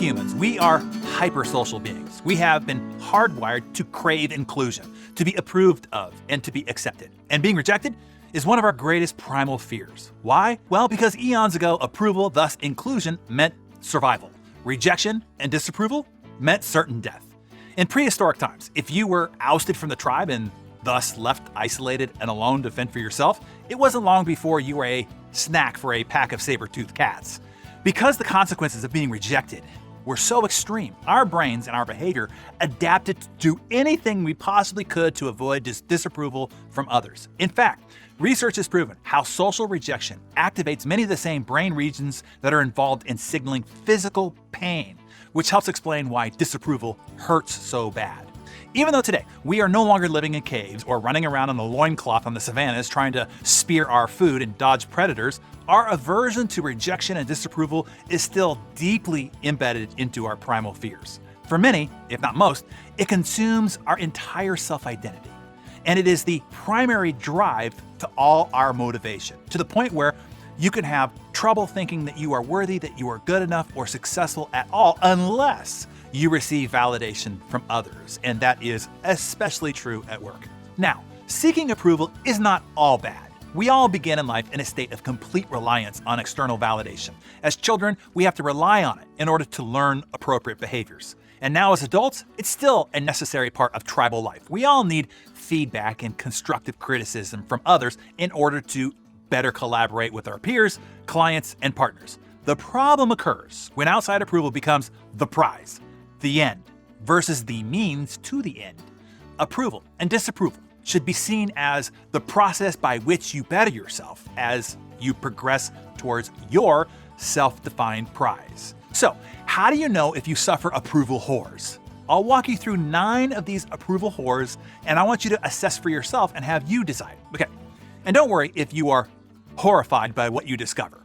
humans, we are hypersocial beings. We have been hardwired to crave inclusion, to be approved of, and to be accepted. And being rejected is one of our greatest primal fears. Why? Well, because eons ago, approval, thus inclusion, meant survival. Rejection and disapproval meant certain death. In prehistoric times, if you were ousted from the tribe and thus left isolated and alone to fend for yourself, it wasn't long before you were a snack for a pack of saber-toothed cats. Because the consequences of being rejected were so extreme, our brains and our behavior adapted to do anything we possibly could to avoid disapproval from others. In fact, research has proven how social rejection activates many of the same brain regions that are involved in signaling physical pain, which helps explain why disapproval hurts so bad. Even though today we are no longer living in caves or running around in a loincloth on the savannas trying to spear our food and dodge predators, our aversion to rejection and disapproval is still deeply embedded into our primal fears. For many, if not most, it consumes our entire self-identity. And it is the primary drive to all our motivation, to the point where you can have trouble thinking that you are worthy, that you are good enough or successful at all, unless you receive validation from others, and that is especially true at work. Now, seeking approval is not all bad. We all begin in life in a state of complete reliance on external validation. As children, we have to rely on it in order to learn appropriate behaviors. And now as adults, it's still a necessary part of tribal life. We all need feedback and constructive criticism from others in order to better collaborate with our peers, clients, and partners. The problem occurs when outside approval becomes the prize, the end, versus the means to the end. Approval and disapproval should be seen as the process by which you better yourself as you progress towards your self-defined prize. So, how do you know if you suffer approval whores? I'll walk you through 9 of these approval whores, and I want you to assess for yourself and have you decide. Okay, and don't worry if you are horrified by what you discover.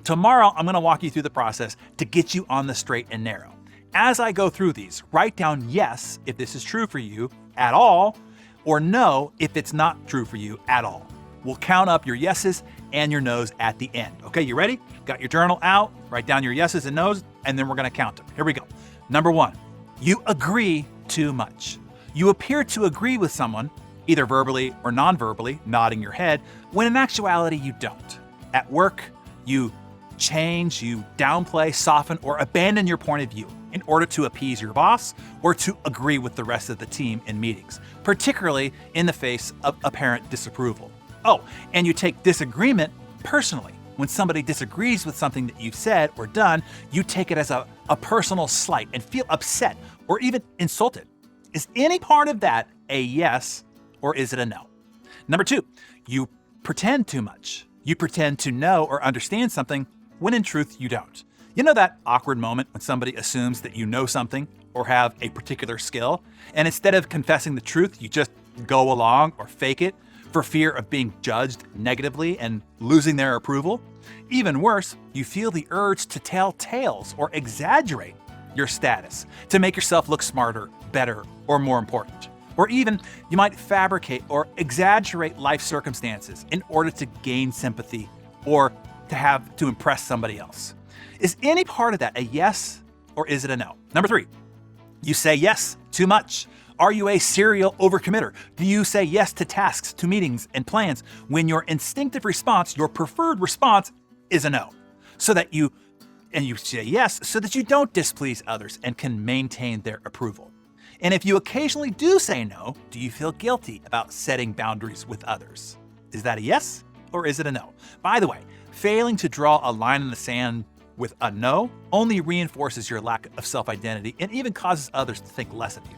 Tomorrow, I'm gonna walk you through the process to get you on the straight and narrow. As I go through these, write down yes if this is true for you at all, or no if it's not true for you at all. We'll count up your yeses and your nos at the end. Okay, you ready? Got your journal out, write down your yeses and nos, and then we're gonna count them. Here we go. Number 1, you agree too much. You appear to agree with someone, either verbally or non-verbally, nodding your head, when in actuality you don't. At work, you change, you downplay, soften, or abandon your point of view in order to appease your boss or to agree with the rest of the team in meetings, particularly in the face of apparent disapproval. Oh, and you take disagreement personally. When somebody disagrees with something that you've said or done, you take it as a personal slight and feel upset or even insulted. Is any part of that a yes or is it a no? Number 2, you pretend too much. You pretend to know or understand something when in truth you don't. You know that awkward moment when somebody assumes that you know something or have a particular skill, and instead of confessing the truth, you just go along or fake it for fear of being judged negatively and losing their approval? Even worse, you feel the urge to tell tales or exaggerate your status to make yourself look smarter, better, or more important. Or even, you might fabricate or exaggerate life circumstances in order to gain sympathy or to impress somebody else. Is any part of that a yes or is it a no? Number 3, you say yes too much. Are you a serial overcommitter? Do you say yes to tasks, to meetings and plans when your instinctive response, your preferred response, is a no? You say yes so that you don't displease others and can maintain their approval. And if you occasionally do say no, do you feel guilty about setting boundaries with others? Is that a yes or is it a no? By the way, failing to draw a line in the sand with a no only reinforces your lack of self-identity and even causes others to think less of you.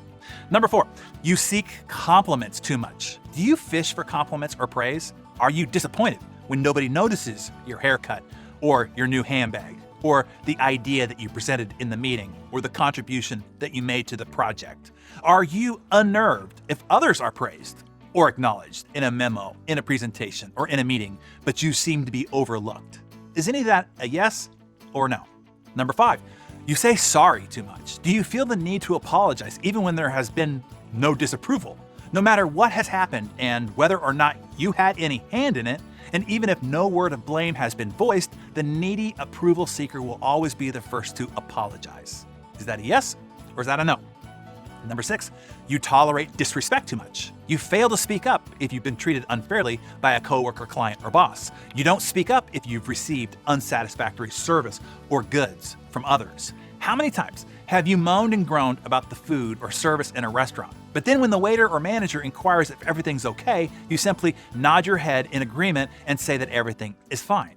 Number 4, you seek compliments too much. Do you fish for compliments or praise? Are you disappointed when nobody notices your haircut or your new handbag or the idea that you presented in the meeting or the contribution that you made to the project? Are you unnerved if others are praised or acknowledged in a memo, in a presentation, or in a meeting, but you seem to be overlooked? Is any of that a yes or no? Number 5, you say sorry too much. Do you feel the need to apologize even when there has been no disapproval? No matter what has happened and whether or not you had any hand in it, And even if no word of blame has been voiced, the needy approval seeker will always be the first to apologize. Is that a yes or is that a no? Number 6, you tolerate disrespect too much. You fail to speak up if you've been treated unfairly by a coworker, client, or boss. You don't speak up if you've received unsatisfactory service or goods from others. How many times have you moaned and groaned about the food or service in a restaurant? But then when the waiter or manager inquires if everything's okay, you simply nod your head in agreement and say that everything is fine.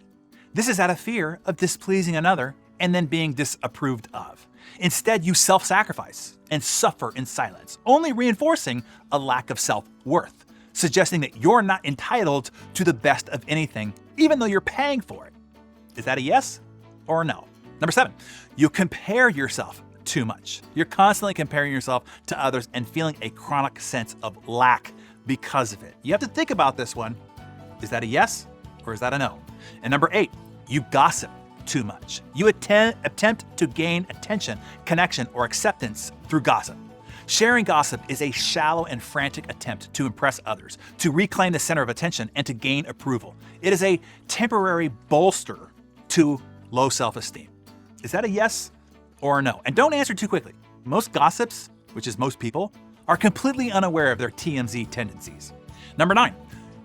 This is out of fear of displeasing another and then being disapproved of. Instead, you self-sacrifice and suffer in silence, only reinforcing a lack of self-worth, suggesting that you're not entitled to the best of anything, even though you're paying for it. Is that a yes or a no? Number 7, you compare yourself too much. You're constantly comparing yourself to others and feeling a chronic sense of lack because of it. You have to think about this one. Is that a yes or is that a no? And number 8, you gossip too much. You attempt to gain attention, connection, or acceptance through gossip. Sharing gossip is a shallow and frantic attempt to impress others, to reclaim the center of attention, and to gain approval. It is a temporary bolster to low self-esteem. Is that a yes or a no? And don't answer too quickly. Most gossips, which is most people, are completely unaware of their TMZ tendencies. Number 9,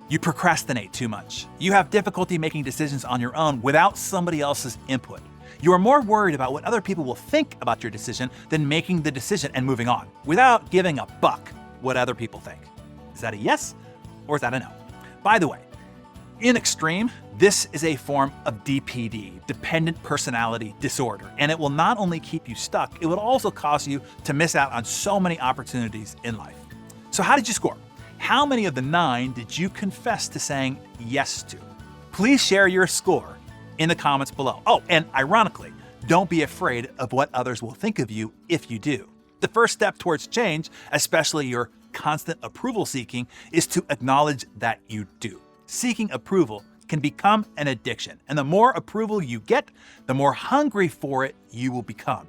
you procrastinate too much. You have difficulty making decisions on your own without somebody else's input. You are more worried about what other people will think about your decision than making the decision and moving on, without giving a buck what other people think. Is that a yes or is that a no? By the way, in extreme, this is a form of DPD, dependent personality disorder, and it will not only keep you stuck, it will also cause you to miss out on so many opportunities in life. So how did you score? How many of the 9 did you confess to saying yes to? Please share your score in the comments below. Oh, and ironically, don't be afraid of what others will think of you if you do. The first step towards change, especially your constant approval seeking, is to acknowledge that you do. Seeking approval can become an addiction, and the more approval you get, the more hungry for it you will become.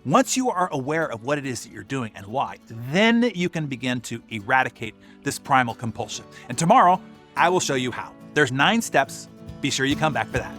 Once you are aware of what it is that you're doing and why, then you can begin to eradicate this primal compulsion. And tomorrow, I will show you how. There's 9 steps. Be sure you come back for that.